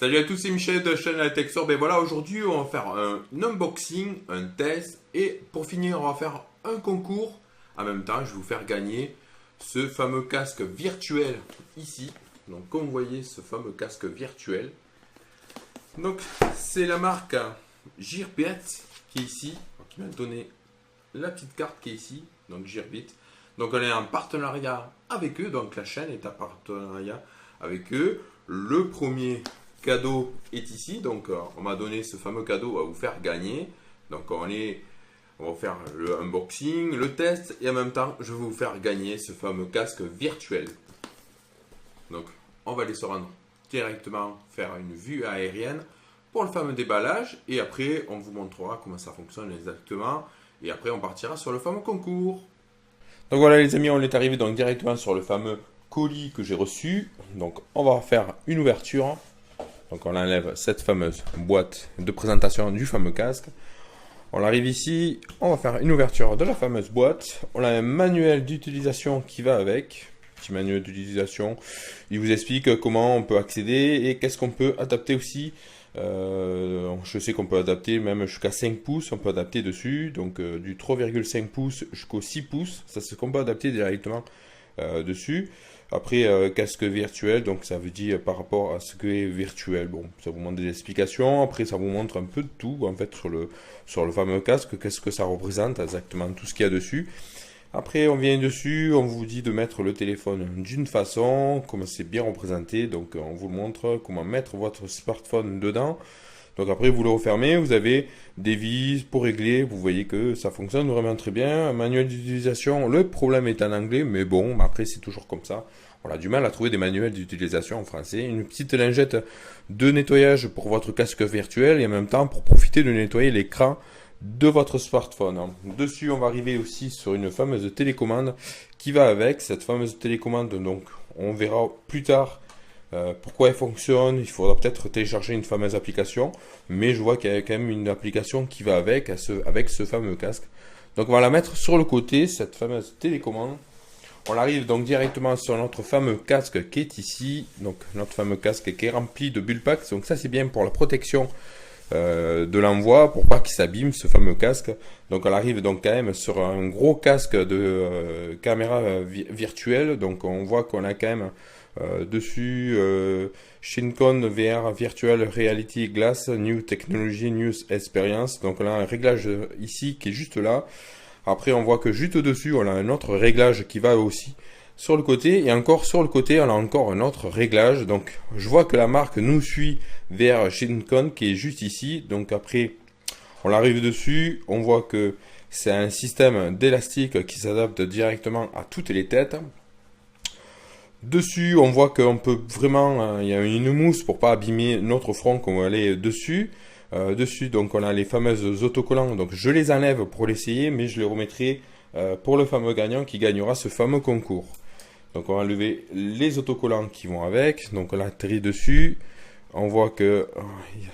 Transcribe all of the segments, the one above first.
Salut à tous, c'est Michel de la chaîne La Texture. Ben voilà, aujourd'hui on va faire un unboxing, un test et pour finir on va faire un concours. En même temps, je vais vous faire gagner ce fameux casque virtuel ici. Donc comme vous voyez, ce fameux casque virtuel. Donc c'est la marque Gearbit qui est ici, qui m'a donné la petite carte qui est ici, donc Gearbit. Donc on est en partenariat avec eux, donc la chaîne est en partenariat avec eux. Le premier cadeau est ici, donc on m'a donné ce fameux cadeau à vous faire gagner. Donc on va faire le unboxing, le test et en même temps je vais vous faire gagner ce fameux casque virtuel. Donc on va aller se rendre directement faire une vue aérienne pour le fameux déballage et après on vous montrera comment ça fonctionne exactement et après on partira sur le fameux concours. Donc voilà les amis, on est arrivé donc directement sur le fameux colis que j'ai reçu. Donc on va faire une ouverture. Donc on enlève cette fameuse boîte de présentation du fameux casque. On arrive ici, on va faire une ouverture de la fameuse boîte. On a un manuel d'utilisation qui va avec. Petit manuel d'utilisation. Il vous explique comment on peut accéder et qu'est-ce qu'on peut adapter aussi. Je sais qu'on peut adapter même jusqu'à 5 pouces, on peut adapter dessus. Donc du 3,5 pouces jusqu'au 6 pouces. Ça c'est ce qu'on peut adapter directement dessus. Après, casque virtuel, donc ça veut dire par rapport à ce que est virtuel. Bon, ça vous montre des explications. Après, ça vous montre un peu de tout, en fait, sur le fameux casque. Qu'est-ce que ça représente exactement, tout ce qu'il y a dessus. Après, on vient dessus, on vous dit de mettre le téléphone d'une façon, comment c'est bien représenté. Donc, on vous montre comment mettre votre smartphone dedans. Donc après, vous le refermez, vous avez des vis pour régler. Vous voyez que ça fonctionne vraiment très bien. Un manuel d'utilisation, le problème est en anglais, mais bon, après c'est toujours comme ça. On a du mal à trouver des manuels d'utilisation en français. Une petite lingette de nettoyage pour votre casque virtuel et en même temps pour profiter de nettoyer l'écran de votre smartphone. Dessus, on va arriver aussi sur une fameuse télécommande qui va avec. Cette fameuse télécommande, donc on verra plus tard pourquoi elle fonctionne. Il faudra peut-être télécharger une fameuse application, mais je vois qu'il y a quand même une application qui va avec ce fameux casque. Donc on va la mettre sur le côté, cette fameuse télécommande. On arrive donc directement sur notre fameux casque qui est ici, donc notre fameux casque qui est rempli de Bullpack. Donc ça c'est bien pour la protection de l'envoi, pour pas qu'il s'abîme ce fameux casque. Donc on arrive donc quand même sur un gros casque de caméra virtuelle. Donc on voit qu'on a quand même dessus Shincon VR Virtual Reality Glass New Technology News Experience. Donc on a un réglage ici qui est juste là. Après on voit que juste dessus on a un autre réglage qui va aussi sur le côté et encore sur le côté on a encore un autre réglage. Donc je vois que la marque nous suit vers Shincon qui est juste ici. Donc après on arrive dessus, on voit que c'est un système d'élastique qui s'adapte directement à toutes les têtes. Dessus, on voit qu'on peut vraiment, il y a une mousse pour pas abîmer notre front qu'on va aller dessus. Dessus, donc on a les fameuses autocollants. Donc je les enlève pour l'essayer, mais je les remettrai pour le fameux gagnant qui gagnera ce fameux concours. Donc on va enlever les autocollants qui vont avec. Donc on atterrit dessus. On voit que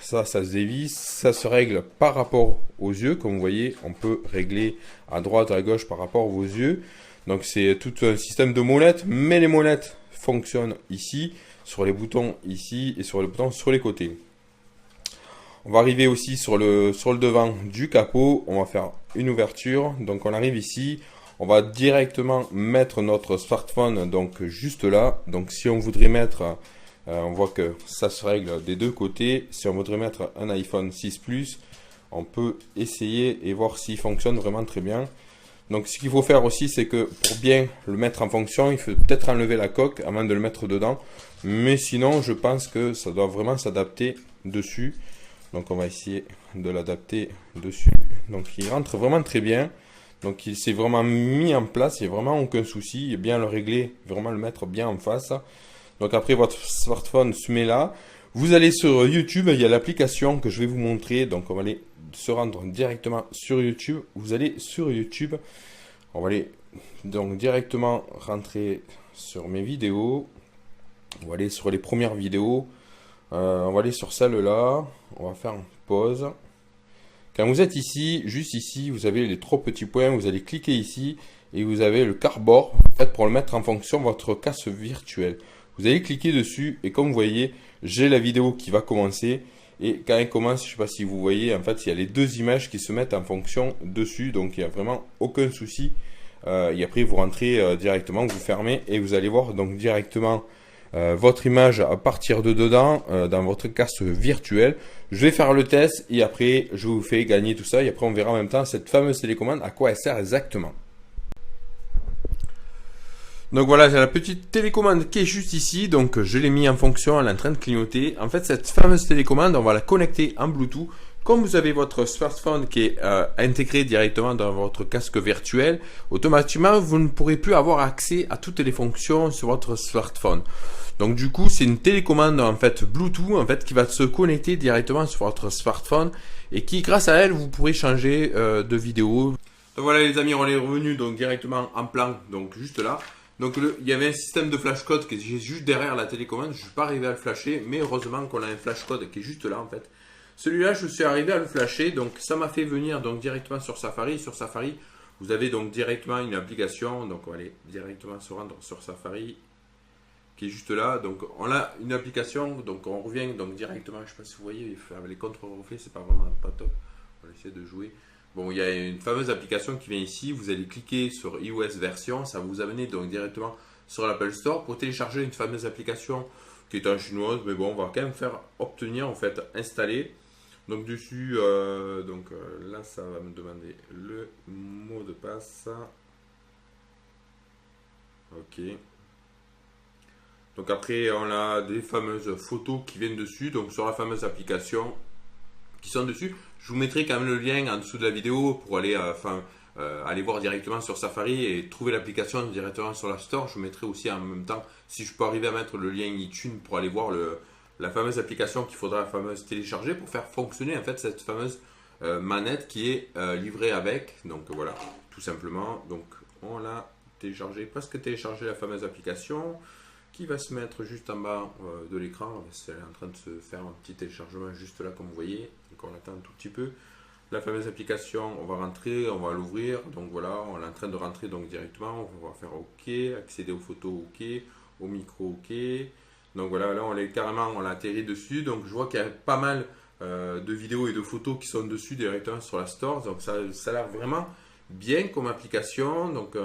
ça se dévisse, ça se règle par rapport aux yeux. Comme vous voyez, on peut régler à droite, à gauche par rapport aux yeux. Donc c'est tout un système de molettes, mais les molettes fonctionnent ici, sur les boutons ici et sur les boutons sur les côtés. On va arriver aussi sur le devant du capot, on va faire une ouverture. Donc on arrive ici, on va directement mettre notre smartphone donc juste là. Donc si on voudrait mettre, on voit que ça se règle des deux côtés. Si on voudrait mettre un iPhone 6 Plus, on peut essayer et voir s'il fonctionne vraiment très bien. Donc ce qu'il faut faire aussi, c'est que pour bien le mettre en fonction, il faut peut-être enlever la coque avant de le mettre dedans. Mais sinon, je pense que ça doit vraiment s'adapter dessus. Donc on va essayer de l'adapter dessus. Donc il rentre vraiment très bien. Donc il s'est vraiment mis en place, il n'y a vraiment aucun souci. Il est bien le régler, vraiment le mettre bien en face. Donc après votre smartphone se met là. Vous allez sur YouTube, il y a l'application que je vais vous montrer. Donc on va aller se rendre directement sur YouTube. Vous allez sur YouTube. On va aller donc directement rentrer sur mes vidéos. On va aller sur les premières vidéos. On va aller sur celle-là. On va faire une pause. Quand vous êtes ici, juste ici, vous avez les trois petits points. Vous allez cliquer ici et vous avez le cardboard en fait, pour le mettre en fonction de votre casque virtuel. Vous allez cliquer dessus et comme vous voyez, j'ai la vidéo qui va commencer. Et quand elle commence, je ne sais pas si vous voyez, en fait, il y a les deux images qui se mettent en fonction dessus. Donc, il n'y a vraiment aucun souci. Et après, vous rentrez directement, vous fermez et vous allez voir donc directement votre image à partir de dedans dans votre casque virtuel. Je vais faire le test et après, je vous fais gagner tout ça. Et après, on verra en même temps cette fameuse télécommande, à quoi elle sert exactement. Donc voilà, j'ai la petite télécommande qui est juste ici. Donc je l'ai mis en fonction, elle est en train de clignoter. En fait, cette fameuse télécommande, on va la connecter en Bluetooth. Comme vous avez votre smartphone qui est intégré directement dans votre casque virtuel, automatiquement, vous ne pourrez plus avoir accès à toutes les fonctions sur votre smartphone. Donc du coup, c'est une télécommande en fait Bluetooth en fait qui va se connecter directement sur votre smartphone et qui, grâce à elle, vous pourrez changer de vidéo. Donc voilà les amis, on est revenu donc directement en plan, donc juste là. Donc il y avait un système de flashcode qui est juste derrière la télécommande. Je ne suis pas arrivé à le flasher, mais heureusement qu'on a un flashcode qui est juste là en fait. Celui-là, je suis arrivé à le flasher, donc ça m'a fait venir donc directement sur Safari. Sur Safari, vous avez donc directement une application. Donc on va aller directement se rendre sur Safari, qui est juste là. Donc on a une application, donc on revient donc directement. Je ne sais pas si vous voyez, les contre-reflets, c'est pas vraiment pas top. On va essayer de jouer. Bon, il y a une fameuse application qui vient ici. Vous allez cliquer sur iOS version. Ça va vous amener donc directement sur l'Apple Store pour télécharger une fameuse application qui est en chinoise. Mais bon, on va quand même faire obtenir, en fait, installer. Donc dessus, là, ça va me demander le mot de passe. Ok. Donc après, on a des fameuses photos qui viennent dessus. Donc sur la fameuse application qui sont dessus. Je vous mettrai quand même le lien en dessous de la vidéo pour aller, aller voir directement sur Safari et trouver l'application directement sur la Store. Je vous mettrai aussi en même temps, si je peux arriver à mettre le lien iTunes pour aller voir la fameuse application qu'il faudra télécharger pour faire fonctionner en fait cette fameuse manette qui est livrée avec. Donc voilà, tout simplement. Donc on l'a téléchargé, presque téléchargé la fameuse application qui va se mettre juste en bas de l'écran. Elle est en train de se faire un petit téléchargement juste là comme vous voyez. Donc on attend un tout petit peu. La fameuse application, on va rentrer, on va l'ouvrir. Donc voilà, on est en train de rentrer donc directement. On va faire OK, accéder aux photos OK, au micro OK. Donc voilà, là on est carrément, on l'a atterri dessus. Donc je vois qu'il y a pas mal de vidéos et de photos qui sont dessus directement sur la Store. Donc ça a l'air vraiment bien comme application. Donc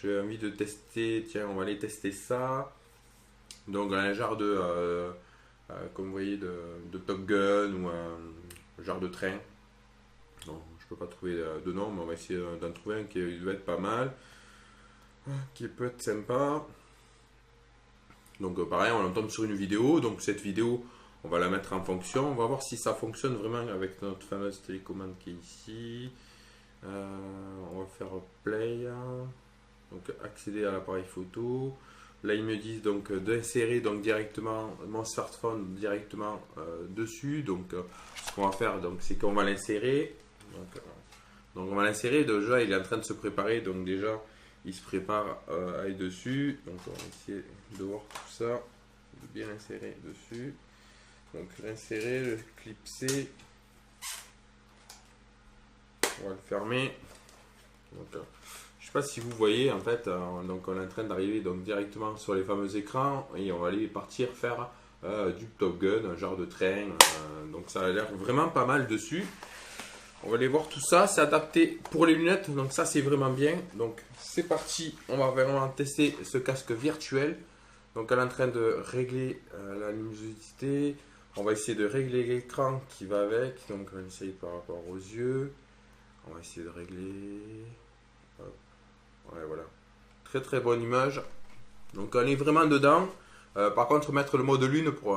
j'ai envie de tester, tiens, on va aller tester ça. Donc un genre de, comme vous voyez, de Top Gun ou un genre de train. Non, je peux pas trouver de nom, mais on va essayer d'en trouver un qui doit être pas mal, qui peut être sympa. Donc pareil, on tombe sur une vidéo. Donc cette vidéo, on va la mettre en fonction. On va voir si ça fonctionne vraiment avec notre fameuse télécommande qui est ici. On va faire play. Donc accéder à l'appareil photo. Là ils me disent donc d'insérer donc directement mon smartphone directement dessus. Donc ce qu'on va faire donc c'est qu'on va l'insérer. Donc on va l'insérer. Déjà il est en train de se préparer. Donc déjà il se prépare à aller dessus. Donc on va essayer de voir tout ça, de bien l'insérer dessus. Donc l'insérer, le clipser. On va le fermer. Donc, je sais pas si vous voyez en fait, donc on est en train d'arriver donc directement sur les fameux écrans et on va aller partir faire du Top Gun, un genre de train. Donc ça a l'air vraiment pas mal dessus. On va aller voir tout ça, c'est adapté pour les lunettes, donc ça c'est vraiment bien. Donc c'est parti, on va vraiment tester ce casque virtuel. Donc elle est en train de régler la luminosité. On va essayer de régler l'écran qui va avec. Donc on va essayer par rapport aux yeux. On va essayer de régler. Hop. Ouais, voilà. Très très bonne image. Donc on est vraiment dedans. Par contre mettre le mode lune pour...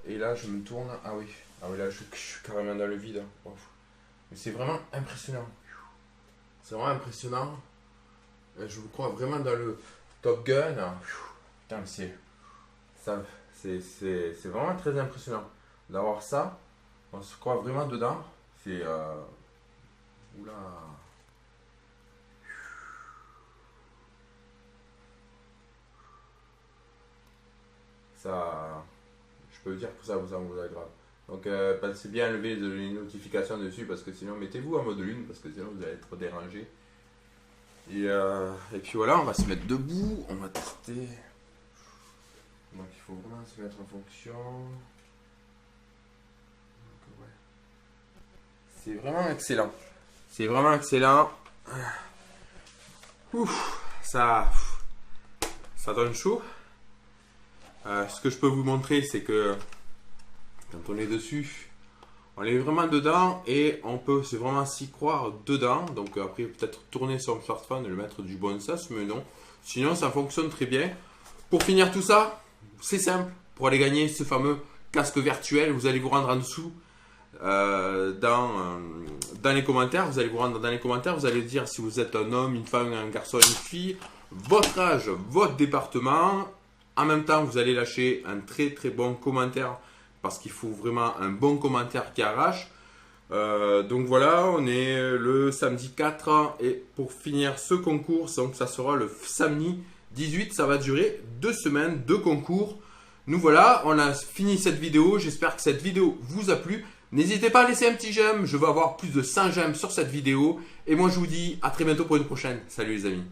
et là je me tourne. Ah oui. Ah oui, là je suis carrément dans le vide. Hein. Mais c'est vraiment impressionnant. C'est vraiment impressionnant. Je vous crois vraiment dans le Top Gun. Putain, c'est vraiment très impressionnant d'avoir ça. On se croit vraiment dedans. C'est... Oula. Ça... Je peux dire que ça vous aggrave. Donc pensez bien à lever les notifications dessus parce que sinon mettez-vous en mode lune parce que sinon vous allez être dérangé. Et puis voilà, on va se mettre debout, on va tester. Donc il faut vraiment se mettre en fonction. Donc, ouais. C'est vraiment excellent. C'est vraiment excellent. Ouf, ça donne chaud. Ce que je peux vous montrer, c'est que quand on est dessus, on est vraiment dedans et on peut vraiment s'y croire dedans. Donc après, peut-être tourner son smartphone et le mettre du bon sens, mais non. Sinon, ça fonctionne très bien. Pour finir tout ça, c'est simple. Pour aller gagner ce fameux casque virtuel, vous allez vous rendre en dessous dans les commentaires. Vous allez vous rendre dans les commentaires. Vous allez dire si vous êtes un homme, une femme, un garçon, une fille, votre âge, votre département. En même temps, vous allez lâcher un très très bon commentaire parce qu'il faut vraiment un bon commentaire qui arrache. Donc voilà, on est le samedi 4 et pour finir ce concours, donc ça sera le samedi 18, ça va durer 2 semaines de concours. Nous voilà, on a fini cette vidéo, j'espère que cette vidéo vous a plu. N'hésitez pas à laisser un petit j'aime, je veux avoir plus de 100 j'aime sur cette vidéo. Et moi je vous dis à très bientôt pour une prochaine. Salut les amis.